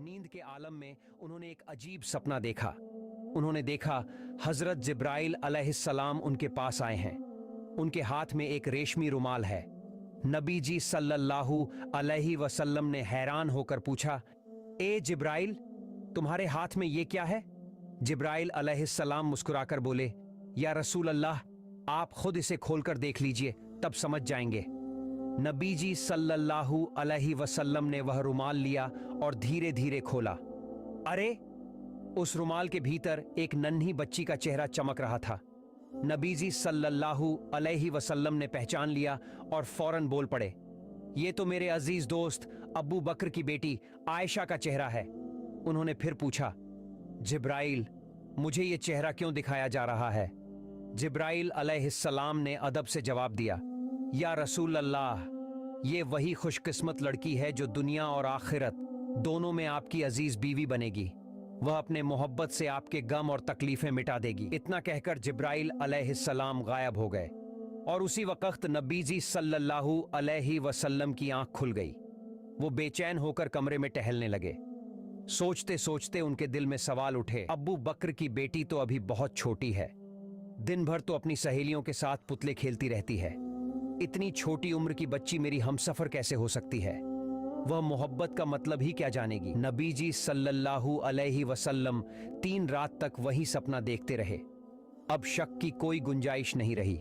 نیند کے عالم میں انہوں نے ایک عجیب سپنا دیکھا۔ انہوں نے دیکھا حضرت جبرائیل علیہ السلام ان کے پاس آئے ہیں۔ ان کے ہاتھ میں ایک ریشمی رومال ہے۔ نبی جی صلی اللہ علیہ وسلم نے حیران ہو کر پوچھا، اے جبرائیل، تمہارے ہاتھ میں یہ کیا ہے؟ جبرائیل علیہ السلام مسکرا کر بولے، یا رسول اللہ، آپ خود اسے کھول کر دیکھ لیجئے، تب سمجھ جائیں گے۔ نبی جی صلی اللہ علیہ وسلم نے وہ رومال لیا اور دھیرے دھیرے کھولا۔ ارے! اس رومال کے بھیتر ایک ننھی بچی کا چہرہ چمک رہا تھا۔ نبی جی صلی اللہ علیہ وسلم نے پہچان لیا اور فوراً بول پڑے، یہ تو میرے عزیز دوست ابو بکر کی بیٹی عائشہ کا چہرہ ہے۔ انہوں نے پھر پوچھا، جبرائیل، مجھے یہ چہرہ کیوں دکھایا جا رہا ہے؟ جبرائیل علیہ السلام نے ادب سے جواب دیا، یا رسول اللہ، یہ وہی خوش قسمت لڑکی ہے جو دنیا اور آخرت دونوں میں آپ کی عزیز بیوی بنے گی۔ وہ اپنے محبت سے آپ کے غم اور تکلیفیں مٹا دے گی۔ اتنا کہہ کر جبرائیل علیہ السلام غائب ہو گئے، اور اسی وقت نبی جی صلی اللہ علیہ وسلم کی آنکھ کھل گئی۔ وہ بے چین ہو کر کمرے میں ٹہلنے لگے۔ سوچتے سوچتے ان کے دل میں سوال اٹھے، ابو بکر کی بیٹی تو ابھی بہت چھوٹی ہے، دن بھر تو اپنی سہیلیوں کے ساتھ پتلے کھیلتی رہتی ہے، اتنی چھوٹی عمر کی بچی میری ہمسفر کیسے ہو سکتی ہے؟ وہ محبت کا مطلب ہی کیا جانے گی؟ نبی جی صلی اللہ علیہ وسلم 3 رات تک وہی سپنا دیکھتے رہے۔ اب شک کی کوئی گنجائش نہیں رہی۔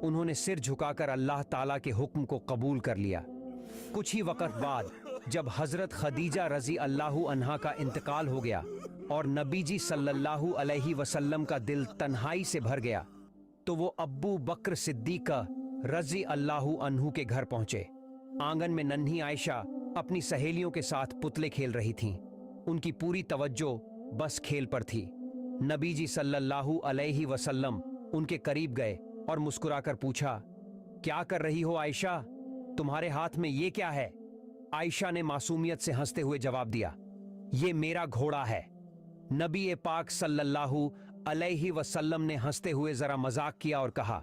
انہوں نے سر جھکا کر اللہ تعالیٰ کے حکم کو قبول کر لیا۔ کچھ ہی وقت بعد جب حضرت خدیجہ رضی اللہ عنہا کا انتقال ہو گیا اور نبی جی صلی اللہ علیہ وسلم کا دل تنہائی سے بھر گیا، تو وہ ابو بکر صدیقہ رضی اللہ عنہ کے گھر پہنچے۔ آنگن میں ننھی عائشہ اپنی سہیلیوں کے ساتھ پتلے کھیل رہی تھیں۔ ان کی پوری توجہ بس کھیل پر تھی۔ نبی جی صلی اللہ علیہ وسلم ان کے قریب گئے اور مسکرا کر پوچھا، کیا کر رہی ہو عائشہ؟ تمہارے ہاتھ میں یہ کیا ہے؟ عائشہ نے معصومیت سے ہنستے ہوئے جواب دیا، یہ میرا گھوڑا ہے۔ نبی پاک صلی اللہ علیہ وسلم نے ہنستے ہوئے ذرا مذاق کیا اور کہا،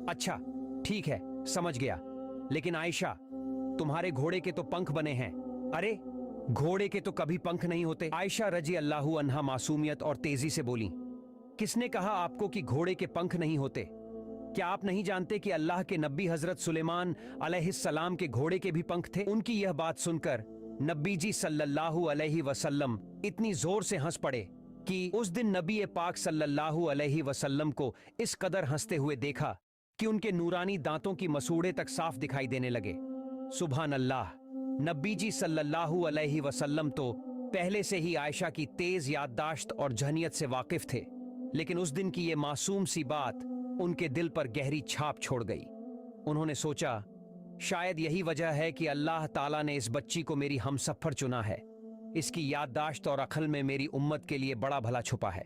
اچھا ٹھیک ہے، سمجھ گیا، لیکن عائشہ، تمہارے گھوڑے کے تو پنکھ بنے ہیں۔ ارے! گھوڑے کے تو کبھی پنکھ نہیں ہوتے۔ عائشہ رضی اللہ عنہا معصومیت اور تیزی سے بولی، کس نے کہا آپ کو کہ گھوڑے کے پنکھ نہیں ہوتے؟ کیا آپ نہیں جانتے کہ اللہ کے نبی حضرت سلیمان علیہ السلام کے گھوڑے کے بھی پنکھ تھے؟ ان کی یہ بات سن کر نبی جی صلی اللہ علیہ وسلم اتنی زور سے ہنس پڑے کہ اس دن نبی پاک صلی اللہ علیہ وسلم کو اس قدر ہنستے ہوئے دیکھا کہ ان کے نورانی دانتوں کی مسوڑے تک صاف دکھائی دینے لگے۔ سبحان اللہ! نبی جی صلی اللہ علیہ وسلم تو پہلے سے ہی عائشہ کی تیز یادداشت اور ذہنیت سے واقف تھے، لیکن اس دن کی یہ معصوم سی بات ان کے دل پر گہری چھاپ چھوڑ گئی۔ انہوں نے سوچا، شاید یہی وجہ ہے کہ اللہ تعالیٰ نے اس بچی کو میری ہمسفر چنا ہے۔ اس کی یادداشت اور عقل میں میری امت کے لیے بڑا بھلا چھپا ہے۔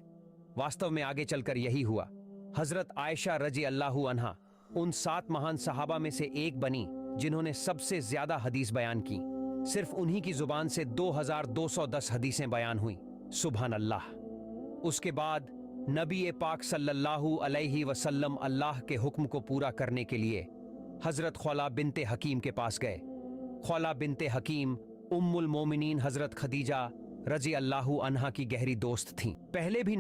واستو میں آگے چل کر یہی ہوا۔ حضرت عائشہ رضی اللہ عنہا ان 7 مہان صحابہ میں سے ایک بنی جنہوں نے سب سے زیادہ حدیث بیان کی۔ صرف انہی کی زبان سے 2210 حدیثیں بیان ہوئیں۔ سبحان اللہ! اس کے بعد نبی پاک صلی اللہ علیہ وسلم اللہ کے حکم کو پورا کرنے کے لیے حضرت خولہ بنت حکیم کے پاس گئے۔ خولہ بنت حکیم ام المومنین حضرت خدیجہ رضی اللہ عنہا کی گہری دوست تھیں۔ پہلے بھی